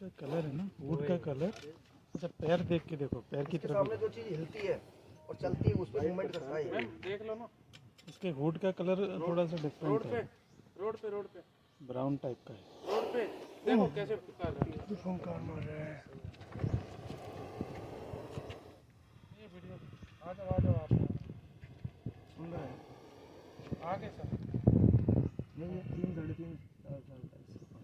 इसका कलर है ना, वुड का कलर। अच्छा पैर देख के देखो, पैर की तरफ सामने जो चीज हिलती है और चलती है उस पर मूवमेंट करता है। देख लो ना, इसके हुड का कलर थोड़ा सा डिफरेंट है, रोड पे ब्राउन टाइप का है। रोड पे देखो कैसे फुकार रहा है। फुंकार मार रहा है। ये वीडियो आ जाओ आप सुन रहा है आगे सर। नहीं, ये 3 साढ़े 3 साल का है इसके पास।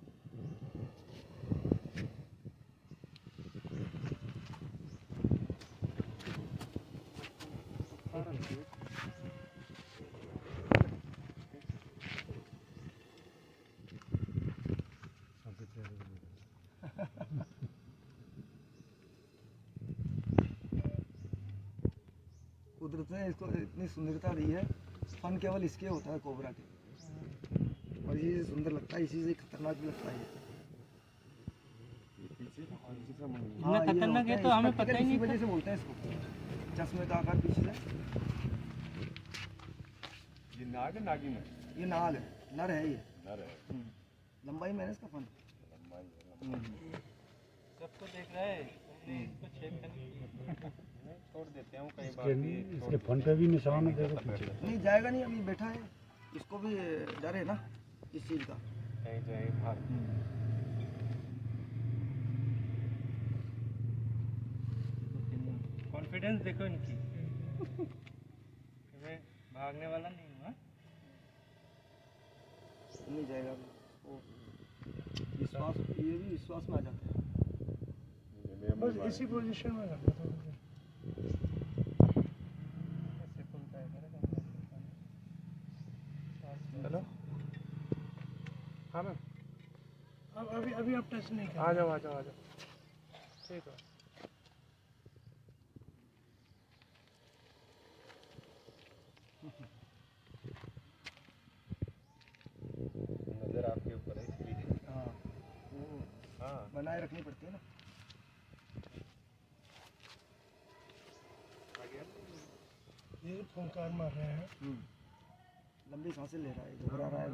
कुदरत ने इसको इतनी सुंदरता दी है। फन केवल इसके होता है, कोबरा के, और इसी से सुंदर लगता है, इसी से खतरनाक भी लगता है। इतना खतरनाक है तो हमें पता ही नहीं। इसी वजह से बोलते हैं इसको चश्मे का आकार पीछे से। ये नाग है, नागिन है? ये नाग है, नर है ये। नर है। लंबाई मैंने इसका फन। सबको देख रहा है, तुमने इसको छेद करने छोड़ देते हैं कई बार। इसके फन पे भी निशान है, देखो पीछे। नहीं जाएगा नहीं, अभी बैठा है। इसको भी डर है ना इस चीज का। कहीं जाए बाहर। कॉन्फिडेंस देखो इनकी। मैं भागने वाला नहीं हूँ। नहीं जाएगा अभी। वो विश्वास, ये भी विश्वास में आ जाते हैं। बस इसी पोजीशन में रखो तो ऐसे खुलता है हेलो। हाँ मैम, अभी आप टच नहीं कर। आ जाओ ठीक है। नजर आपके ऊपर है इसलिए। हाँ, वो बनाए रखनी पड़ती है ना। ये फुंकार मार रहे हैं। लंबी सांसें ले रहा है, घबरा रहा है।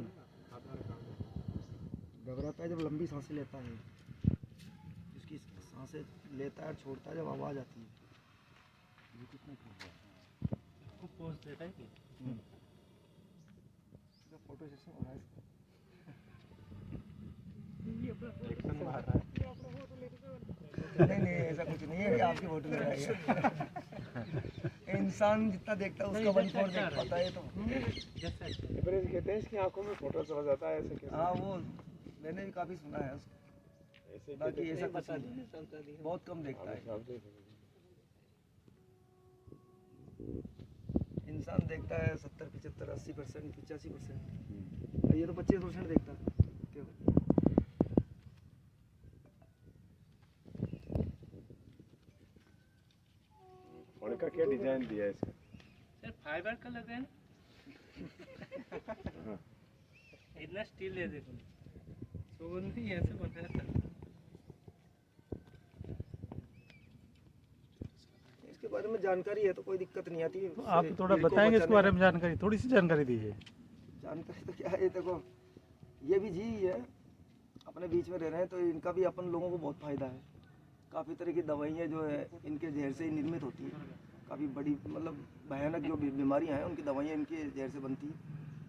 घबराता है जब लंबी सांसें लेता है। उसकी सांसें लेता है, छोड़ता है, जब आवाज़ आती है। ये कितना को पोज देता है कि फोटो सेशन हो रहा है इसका। एक्शन मार रहा है। नहीं ऐसा कुछ नहीं है, आपकी फोटो ले रहा है। इंसान जितना देखता है उसका 1/4 देख पाता है। तो डिफरेंस कहते हैं इसकी आंखों में फोटो चला जाता है ऐसे कैसे? हाँ, वो मैंने भी काफ़ी सुना है उसको। ऐसे बाकी ऐसा कुछ नहीं, बहुत कम देखता है। इंसान देखता है 70, 75, 80%, 85%। ये तो 25% देखता है केवल। फोन का क्या डिजाइन दिया है इसका? सर फाइबर का लगा है ना। इतना स्टील है देखो, सुगंधी ऐसे बनाया था। इसके बारे में जानकारी है तो कोई दिक्कत नहीं आती। तो आप थोड़ा बताएंगे इसके बारे में जानकारी, थोड़ी सी जानकारी दीजिए। जानकारी तो क्या है, देखो ये भी जी है, अपने बीच में रह रहे हैं तो इनका भी अपन लोगों को बहुत फायदा है। काफ़ी तरह की दवाइयाँ जो है इनके जहर से ही निर्मित होती है। काफ़ी बड़ी मतलब भयानक जो बीमारियाँ हैं उनकी दवाइयाँ इनके जहर से बनती है।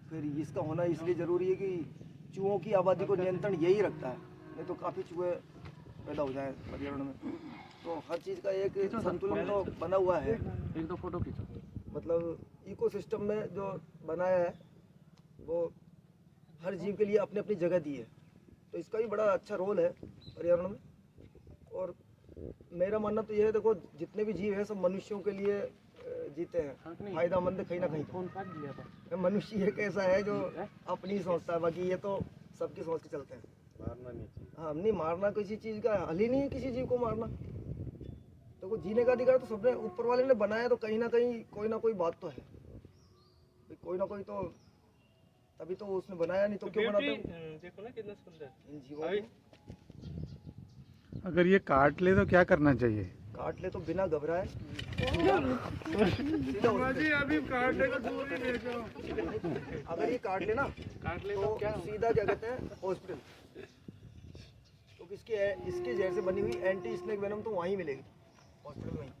फिर इसका होना इसलिए ज़रूरी है कि चूहों की आबादी को नियंत्रण यही रखता है, नहीं तो काफ़ी चूहे पैदा हो जाए पर्यावरण में। तो हर चीज़ का एक संतुलन तो बना हुआ है। एक दो फोटो खींचो। मतलब इकोसिस्टम में जो बनाया है वो हर जीव के लिए अपनी अपनी जगह दी है, तो इसका भी बड़ा अच्छा रोल है पर्यावरण में। और मेरा मानना तो ये है, देखो जितने भी जीव हैं सब मनुष्यों के लिए जीते हैं, फायदामंद कहीं ना कहीं। फोन काट दिया था। मनुष्य एक ऐसा है जो अपनी सोचता है, बाकी ये तो सबकी सोच के चलते हैं। मारना नहीं चाहिए। हाँ, नहीं मारना किसी चीज़ का हल ही नहीं है, किसी जीव को मारना। तो जीने का अधिकार तो सबने ऊपर वाले ने बनाया, तो कहीं ना कहीं कोई ना कोई बात तो है, कोई ना कोई तो तभी तो उसने बनाया, नहीं तो क्यों बनाते? देखो ना कितना सुंदर इन जीवों को अगर ये काट ले तो क्या करना चाहिए? काट ले तो बिना घबराए सीधा अभी काटने का दूर ही ले जाओ। अगर ये काट ले ना काट ले तो तो क्या सीधा क्या कहते हैं हॉस्पिटल, क्योंकि इसके जहर से बनी हुई एंटी स्नेक वेनम तो वहीं मिलेगी हॉस्पिटल में।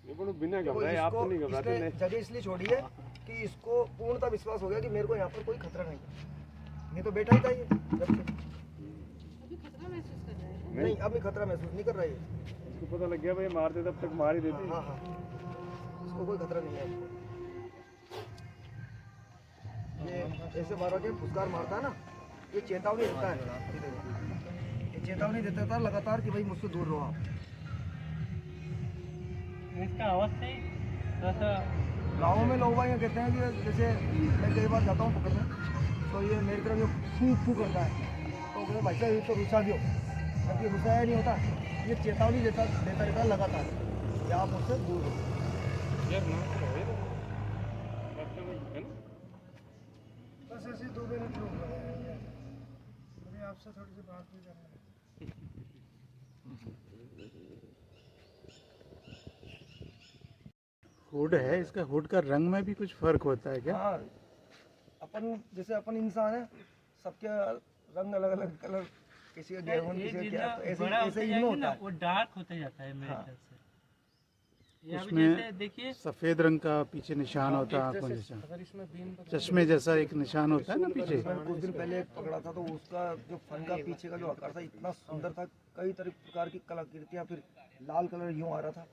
ये बड़ो बिना तो घबराए आप तो नहीं इसको घबराते इसने नहीं। जगह इसलिए छोड़ी है कि इसको पूर्णतः विश्वास हो गया कि मेरे को यहाँ पर कोई खतरा नहीं है। नहीं तो बैठा ही था ये जब से। अभी खतरा महसूस कर रहे हैं। नहीं अभी खतरा महसूस नहीं कर रहा है। इसको पता लग गया भाई मारते तब तक मार ही देते। हाँ हाँ इसको कोई खतरा नहीं है इसको। ये ऐसे मारो के फुसकार मारता है ना, ये चेतावनी देता है। ये चेतावनी देता था लगातार कि भाई मुझसे दूर रहो आप। इसका आवाज से थोड़ा सा गाँव में लोग ये कहते हैं कि जैसे मैं कई बार जाता हूँ पकड़ने, तो ये मेरी तरफ ये फू फू करता है, तो कहते भाई साहब ये तो रुसा क्यों, जबकि रुसाया नहीं होता, ये चेतावनी देता रहता है लगातार कि आप मुझसे दूर रहो। बस ऐसे 2 मिनट रुक गए, अभी आपसे थोड़ी सी बात भी करना है। हुड है, इसका हुड का रंग में भी कुछ फर्क होता है क्या? हाँ अपन जैसे अपन इंसान है, सबके रंग अलग अलग कलर, किसी का गेहूं ये किसी का जितना क्या, तो ऐसे बड़ा ऐसे होता ही जाएगा होता ना है। वो डार्क होते जाता है मेरे हाँ। ख्याल से। ये अभी उसमें जैसे देखिए सफेद रंग का पीछे निशान होता है आंखों जैसा, चश्मे जैसा एक निशान होता है ना पीछे। मैंने कुछ दिन पहले एक पकड़ा था, तो उसका जो फन का पीछे का जो आकार था इतना सुंदर था, कई प्रकार की कलाकृतियाँ, फिर लाल कलर यूं आ रहा था,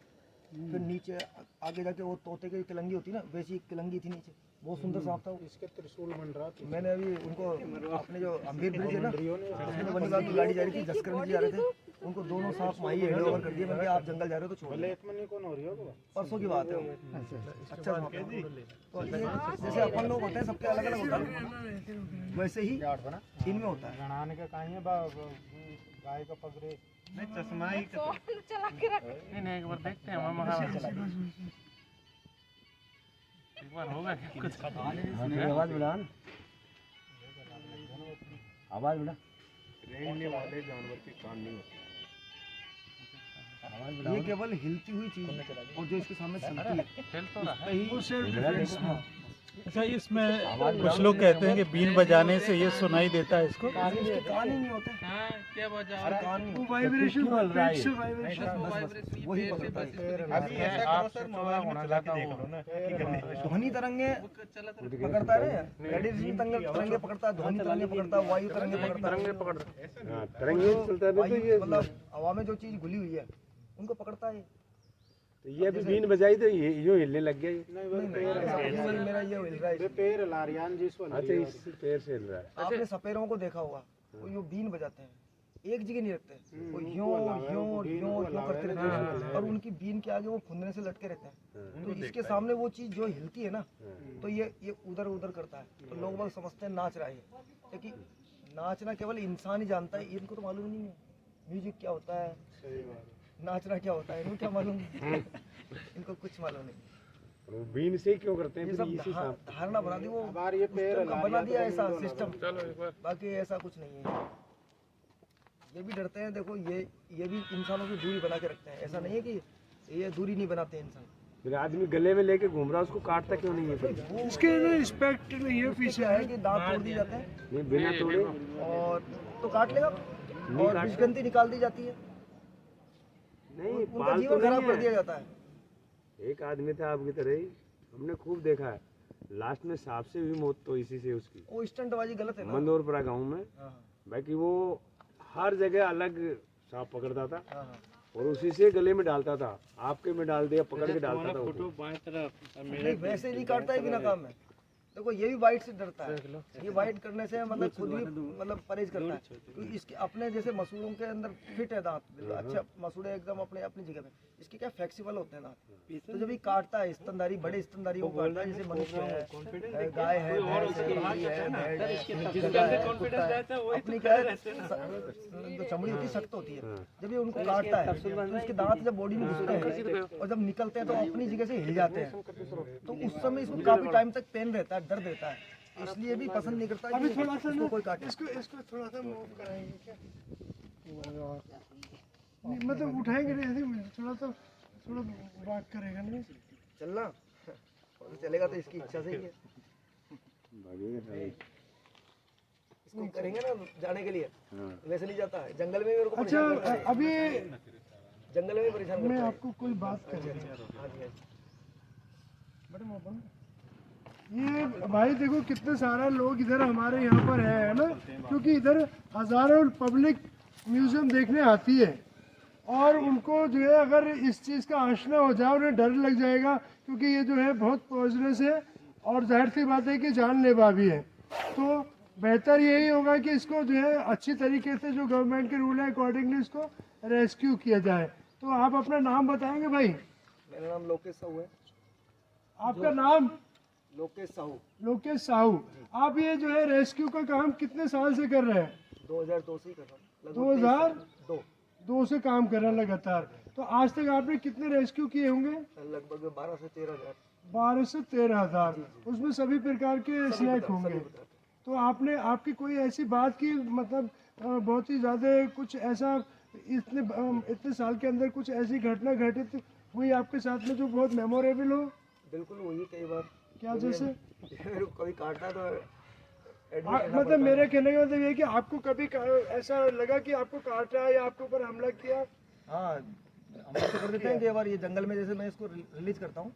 फिर नीचे आगे जाके वो तोते की किलंगी होती ना, वैसी एक किलंगी थी नीचे, बहुत सुंदर सांप था वो। इसके त्रिशूल बन रहा था। मैंने अभी उनको अपने जो अम्बीर ब्रिज है ना, उसमें जो वनीबाग की गाड़ी जा रही थी, जसकरण जी जा रहे थे, उनको दोनों सांप माही हैंड ओवर कर दिए। मैंने कहा आप जंगल जा रहे हो तो छोड़ दो। कौन हो रही हो? परसों की बात है वो। अच्छा सांप था। तो ये जैसे अपन लोग होते हैं, सबके अलग अलग होता है, वैसे ही इनमें होता है। गणाने का कहीं है गाय का पगड़े नहीं चश्मा ही चला के रख। नहीं एक बार देखते हैं हम वहाँ एक बार होगा क्या कुछ आवाज बढ़ा आवाज बढ़ा। रेंगने वाले जानवर के कान नहीं होते। ये केवल हिलती हुई चीज है, और जो इसके सामने चलती है खेल तो रहा है। हाँ, अच्छा, इसमें कुछ लोग कहते हैं कि बीन बजाने से ये सुनाई देता है इसको। इसके कान ही नहीं होते, हाँ क्या बजा कान नहीं होते। वाइब्रेशन वही पकड़ता है। ध्वनि तरंगे पकड़ता है ना, रेडिएशन तरंगे पकड़ता है, ध्वनि तरंगे पकड़ता है, वायु तरंगे पकड़ता है। हाँ तरंगे चलता है तो वायु ये मतलब हवा में जो चीज घुली हुई है उनको पकड़ता है। तो ये अभी बीन बजाई तो ये जो हिलने लग गया ये। मेरा ये हिल रहा है। पैर लारियान जिसको अच्छा इस पैर से हिल रहा है। आपने सपेरों को देखा होगा, वो यो बीन बजाते हैं, एक जगह नहीं रखते, वो यूं यूं यूं यूं करते रहते हैं, और उनकी बीन के आगे वो फुंदने से लटके रहते हैं। तो इसके सामने वो चीज जो हिलती है ना, तो ये उधर उधर करता है, तो लोग बाग समझते हैं नाच रहा है, क्योंकि नाचना केवल इंसान ही जानता है, इनको तो मालूम नहीं है म्यूजिक क्या होता है, नाचना क्या होता है, इनको क्या मालूम इनको कुछ मालूम नहीं। वो बीन से क्यों करते हैं ये फिर सब इसी सांप? धारणा बना दी वो, ये पैर बना दिया ऐसा सिस्टम, बाकी ऐसा कुछ नहीं है। ये भी डरते हैं, देखो ये भी इंसानों की दूरी बना के रखते हैं, ऐसा नहीं है कि ये दूरी नहीं बनाते इंसान। फिर आदमी गले में लेके घूम रहा है, उसको काटता क्यों नहीं है फिर? इसके रिस्पेक्ट नहीं है पीछे है कि दांत तोड़ दिए जाते हैं नहीं बिना तोड़े और तो काट लेगा, और विषगंती निकाल दी जाती है, नहीं उनका पाल तो जीवन खराब नहीं कर दिया है। जाता है। एक आदमी था आपकी तरह ही, हमने खूब देखा है, लास्ट में सांप से भी मौत तो इसी से उसकी। वो स्टंटबाजी गलत है ना। मंदोरपुरा गांव में हाँ बाकी वो हर जगह अलग सांप पकड़ता था हाँ हाँ। और उसी से गले में डालता था, आपके में डाल दिया, पकड़ के डालता था वो। फोटो बाएं तरफ और मेरे नहीं वैसे नहीं काटता है बिना काम में। देखो ये भी वाइट से डरता है, ये वाइट करने से मतलब खुद भी मतलब परहेज करता है, क्योंकि इसके अपने जैसे मसूड़ों के अंदर फिट है दांत, अच्छा मसूड़े एकदम अपने अपनी जगह पे, इसके क्या फ्लेक्सिबल होते हैं दांत, तो जब ये काटता है स्तनधारी, बड़े स्तनधारी को काटता है, जैसे मनुष्य है, गाय है, भैंस है, बकरी है, भेड़ है, गधा है, कुत्ता है, अपनी क्या है जो चमड़ी होती है सख्त होती है, जब ये उनको काटता है तो इसके दांत जब बॉडी में घुसते हैं और जब निकलते हैं तो अपनी जगह से हिल जाते हैं, तो उस समय इसको काफी टाइम तक पेन रहता है, डर देता है, इसलिए भी पसंद नहीं करता कि इसको कोई काटे। इसको थोड़ा सा मूव कराएंगे क्या? नहीं, मतलब उठाएंगे नहीं ऐसे, थोड़ा बात करेगा नहीं चलना चलेगा तो इसकी इच्छा से ही है। इसको करेंगे ना जाने के लिए, वैसे नहीं जाता है। जंगल में मेरे को अच्छा परेशान करता है। अभी जंगल में परेशान मैं करता है। आपको कोई बात कर रही हूँ। हाँ जी, हाँ जी। ये भाई देखो कितने सारे लोग इधर हमारे यहाँ पर है ना, क्योंकि इधर हजारों पब्लिक म्यूजियम देखने आती है और उनको जो है अगर इस चीज़ का आशना हो जाए, उन्हें डर लग जाएगा, क्योंकि ये जो है बहुत पॉइजनस है और जाहिर सी बात है कि जानलेवा भी है। तो बेहतर यही होगा कि इसको जो है अच्छी तरीके से जो गवर्नमेंट के रूल है अकॉर्डिंगली इसको रेस्क्यू किया जाए। तो आप अपना नाम बताएंगे भाई? मेरा नाम लोकेश साहू है। आपका नाम? लोकेश साहू। लोकेश साहू। आप ये जो है रेस्क्यू का काम कितने साल से कर रहे हैं? 2002 से ही कर रहा हूँ। 2002 से काम कर रहे हैं लगातार। तो आज तक आपने कितने रेस्क्यू किए होंगे? लगभग 12 से 13 हज़ार। 12 से 13 हजार। उसमें सभी प्रकार के स्नैक होंगे। तो आपने आपकी कोई ऐसी बात की, मतलब बहुत ही ज़्यादा कुछ ऐसा इतने साल के अंदर कुछ ऐसी घटना घटित हुई आपके साथ में जो बहुत मेमोरेबल हो? बिल्कुल वही कई बार। क्या जैसे? मेरे को कभी काटता है तो मतलब मेरे कहने का मतलब ये है कि आपको कभी ऐसा लगा कि आपको काटा या आपके ऊपर हमला किया? हाँ, हम तो कर देते हैं कई बार। ये जंगल में जैसे मैं इसको रिलीज करता हूँ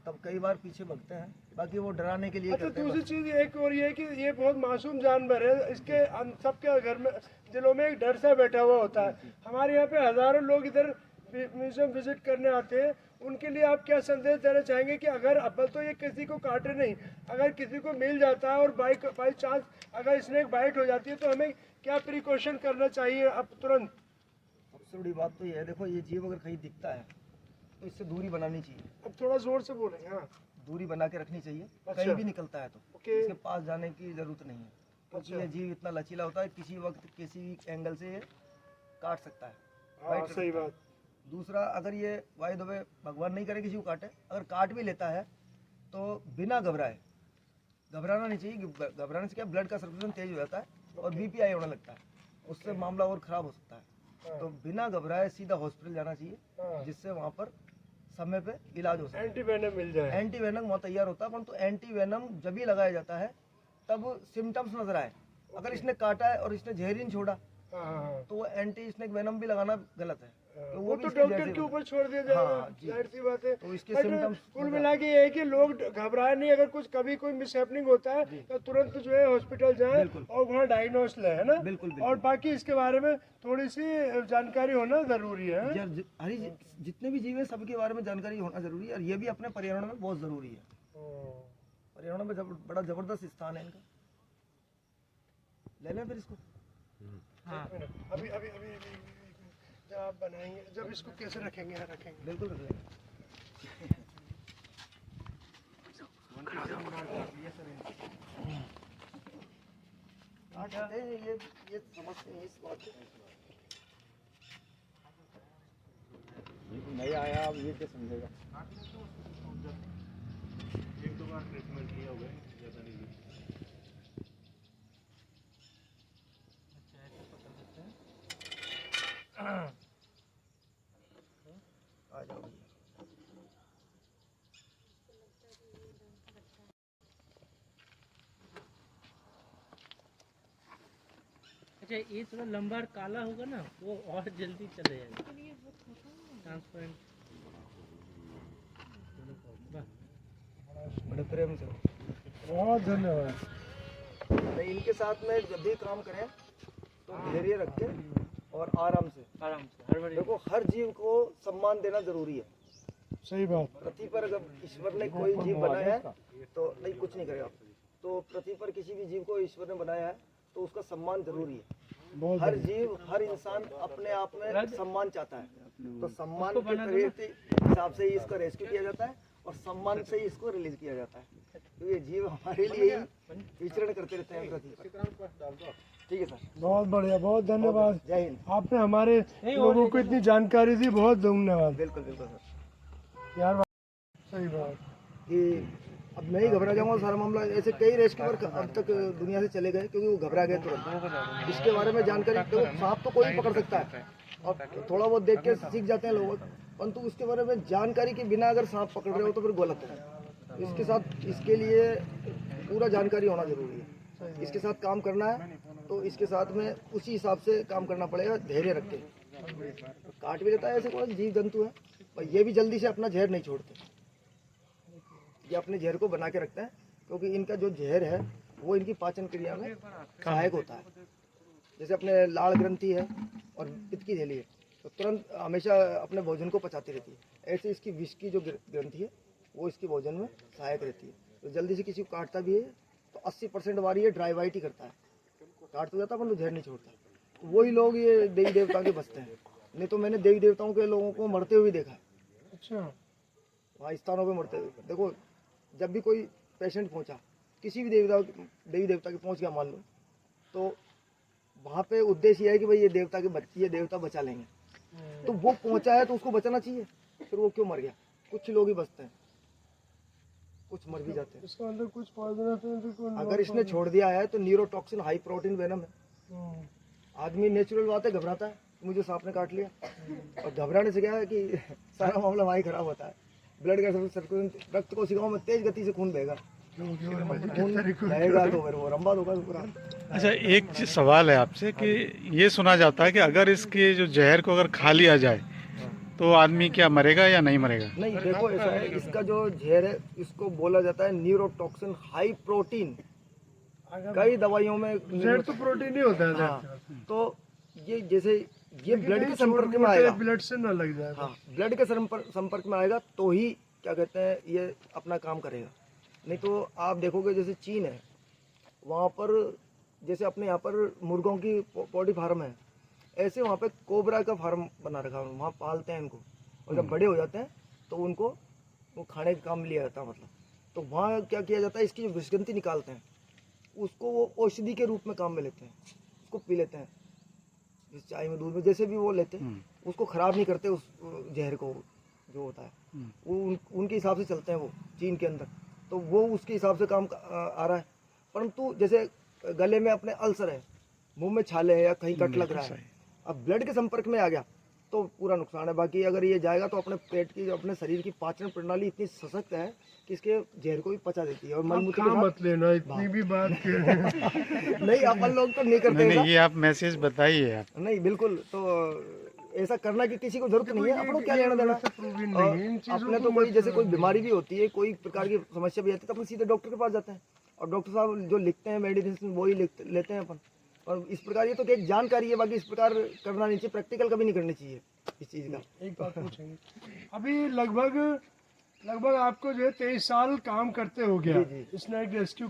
तब कई बार पीछे भगते हैं, बाकी वो डराने के लिए अच्छा, करते हैं। दूसरी चीज एक और ये है कि ये बहुत मासूम जानवर है। इसके सबके घर में दिलों में एक डर सा बैठा हुआ होता है। हमारे यहाँ पे हजारों लोग इधर म्यूजियम विजिट करने आते हैं। उनके लिए आप क्या संदेश देना चाहेंगे कि अगर अब तो ये किसी को काटे नहीं, अगर किसी को मिल जाता है और बाई चांस अगर स्नेक बाइट हो जाती है तो हमें क्या प्रिकॉशन करना चाहिए अब तुरंत? सबसे बड़ी बात तो ये है, देखो ये जीव अगर कहीं दिखता है तो इससे दूरी बनानी चाहिए। अब थोड़ा जोर से बोलेंगे। हाँ, दूरी बना के रखनी चाहिए। अच्छा। कहीं भी निकलता है तो ओके। इसके पास जाने की जरूरत नहीं है, क्योंकि ये जीव इतना लचीला होता है, किसी वक्त किसी भी एंगल से ये काट सकता है। हाँ, सही बात। दूसरा, अगर ये वाई दबे भगवान नहीं करे किसी को काटे, अगर काट भी लेता है तो बिना घबराए, घबराना नहीं चाहिए। घबराने से क्या ब्लड का सर्कुलेशन तेज हो जाता है और बीपी हाई होने लगता है, उससे मामला और खराब हो सकता है। तो बिना घबराए सीधा हॉस्पिटल जाना चाहिए, जिससे वहाँ पर समय पे इलाज हो सके। एंटी वेनम मिल जाए। एंटी वेनम वहाँ तैयार होता है, परंतु एंटी वेनम जब भी लगाया जाता है तब सिम्टम्स नजर आए। अगर इसने काटा है और इसने जहर ही नहीं छोड़ा तो वो एंटी स्नेक वेनम भी लगाना गलत है। तो वो भी तो इसकी डॉक्टर जैसे- के ऊपर छोड़ दिया जाएगा। हाँ, जी। जाहिर सी बात है। तो इसके बट symptoms कुल मिला के ये है कि लोग घबराए नहीं। अगर कुछ कभी कोई मिसहैपनिंग होता है तो तुरंत जो है हॉस्पिटल जाए और वहाँ डायग्नोस ले, है ना? बिल्कुल। और बाकी इसके बारे में थोड़ी सी जानकारी होना जरूरी है। जितने भी जीव है सबके बारे में जानकारी होना जरूरी है, और ये भी अपने पर्यावरण में बहुत जरूरी है। पर्यावरण में बड़ा जबरदस्त स्थान है इनका। ले लें फिर इसको। अभी अभी अभी जब आप बनाएंगे, जब इसको कैसे रखेंगे? यहाँ रखेंगे। बिल्कुल रख लेंगे। ये समझते हैं इस बात को। नहीं आया, अब ये क्या समझेगा? आ जाओ। अच्छा, ये थोड़ा लंबा और काला होगा ना, वो और जल्दी चले जाएगा। ट्रांसपेरेंट। बड़े प्रेम से। बहुत धन्यवाद। नहीं, इनके साथ में जब भी काम करें तो धैर्य रख के और आराम से। हड़बड़ी। देखो, हर जीव को सम्मान देना जरूरी है। सही बात। पृथ्वी पर अगर ईश्वर ने कोई जीव बनाया है तो नहीं, कुछ नहीं करेगा। तो पृथ्वी पर किसी भी जीव को ईश्वर ने बनाया है तो उसका सम्मान जरूरी है। हर जीव, हर इंसान अपने आप में सम्मान चाहता है, तो सम्मान के हिसाब से ही इसको रेस्क्यू किया जाता है और सम्मान से ही इसको रिलीज किया जाता है। तो ये जीव हमारे लिए ही विचरण करते रहते हैं पृथ्वी पर। ठीक है सर, बहुत बढ़िया, बहुत धन्यवाद। जय हिंद। आपने हमारे लोगों को इतनी जानकारी दी, बहुत धन्यवाद बिल्कुल बिल्कुल सर। यार। सही बात कि अब नहीं घबरा जाऊंगा सारा मामला। ऐसे कई रेस्क्यूअर अब तक दुनिया से चले गए क्योंकि वो घबरा गए तुरंत। इसके बारे में जानकारी, देखो सांप तो कोई पकड़ सकता है और थोड़ा बहुत देख के सीख जाते हैं लोग, परंतु उसके बारे में जानकारी के बिना अगर सांप पकड़ रहे हो तो फिर गलत है। इसके साथ, इसके लिए पूरा जानकारी होना जरूरी है। इसके साथ काम करना है तो इसके साथ में उसी हिसाब से काम करना पड़ेगा, धैर्य रख के। काट भी लेता है, ऐसे कोई जीव जंतु है, पर ये भी जल्दी से अपना जहर नहीं छोड़ते। ये अपने जहर को बना के रखते हैं, क्योंकि इनका जो जहर है वो इनकी पाचन क्रिया में सहायक होता है। जैसे अपने लाल ग्रंथि है और पित्त की झिल्ली है, तो तुरंत हमेशा अपने भोजन को पचाती रहती है। ऐसे इसकी विष की जो ग्रंथि है वो इसके भोजन में सहायक रहती है। तो जल्दी से किसी को काटता भी है तो 80% बार ये ड्राई वाइट ही करता है, काट तो जाता है पर जहर नहीं छोड़ता। तो वही लोग ये देवी देवता के बसते हैं। नहीं तो मैंने देवी देवताओं के लोगों को मरते हुए देखा है, अच्छा, वहाँ स्थानों पे मरते हुए। देखो, जब भी कोई पेशेंट पहुंचा, किसी भी देवी देवता के पहुंच गया मान लो, तो वहाँ पे उद्देश्य यह है कि भाई ये देवता बचा लेंगे। तो वो पहुंचा है तो उसको बचाना चाहिए, फिर वो क्यों मर गया? कुछ लोग ही बचते हैं, कुछ मर भी जाते हैं। इसके अंदर कुछ पॉइजनस है तो कोई अगर इसने छोड़ दिया है तो न्यूरोटॉक्सिन हाई प्रोटीन वेनम है। आदमी नेचुरल बात है, घबराता है, मुझे सांप ने काट लिया, और घबराने से क्या है कि सारा मामला वहीं खराब होता है। ब्लड का सर्कुलेशन, रक्त कोशिकाओं में तेज गति से खून बहेगा, खून बहेगा तो फिर वो रंबा होगा पूरा। अच्छा, एक सवाल है आपसे कि ये सुना जाता है कि अगर इसके जो जहर को अगर खा लिया जाए तो आदमी क्या मरेगा या नहीं मरेगा? नहीं, देखो ऐसा है, इसका जो जहर है इसको बोला जाता है न्यूरोटॉक्सिन हाई प्रोटीन। कई दवाइयों में जहर तो प्रोटीन ही होता है। हाँ, तो ये जैसे ये ब्लड के संपर्क में आएगा, ब्लड से ना लग जाए। हाँ, ब्लड के संपर्क में आएगा तो ही क्या कहते हैं ये अपना काम करेगा। नहीं तो आप देखोगे जैसे चीन है, वहाँ पर जैसे अपने यहाँ पर मुर्गों की पोल्ट्री फार्म है, ऐसे वहाँ पे कोबरा का फार्म बना रखा है, वहाँ पालते हैं इनको, और जब बड़े हो जाते हैं तो उनको वो खाने का काम लिया जाता है। मतलब तो वहाँ क्या किया जाता है, इसकी जो विषग्रंथि निकालते हैं उसको वो औषधि के रूप में काम में लेते हैं, उसको पी लेते हैं, जिस चाय में दूध में जैसे भी वो लेते हैं, उसको ख़राब नहीं करते उस जहर को जो होता है, वो उनके हिसाब से चलते हैं वो चीन के अंदर। तो वो उसके हिसाब से काम आ रहा है। परंतु जैसे गले में अपने अल्सर है, मुंह में छाले है या कहीं कट लग रहा है, अब ब्लड के संपर्क में आ गया तो पूरा नुकसान है। बाकी अगर ये जाएगा तो अपने पेट की, अपने शरीर की पाचन प्रणाली इतनी सशक्त है कि इसके जहर को भी पचा देती है। और मलमूत्र के साथ मत लेना इतनी भी बात के। नहीं, अपन लोग तो नहीं करते नहीं, ऐसा। ये आप मैसेज बताइए आप। नहीं, बिल्कुल, तो ऐसा करना की किसी को जरूरत नहीं है, अपन को क्या लेना देना। अपने तो कोई जैसे कोई बीमारी भी होती है, कोई प्रकार की समस्या भी आती है तो अपन सीधे डॉक्टर के पास जाते हैं, और डॉक्टर साहब जो लिखते हैं मेडिसिन वही लेते हैं अपन। और इस प्रकार ये तो एक जानकारी है, बाकी इस प्रकार करना नहीं चाहिए, प्रैक्टिकल कभी नहीं करनी चाहिए इस चीज़ का। एक बात पूछेंगे, अभी लगभग आपको जो है 23 साल काम करते हो गया जी। Snake rescue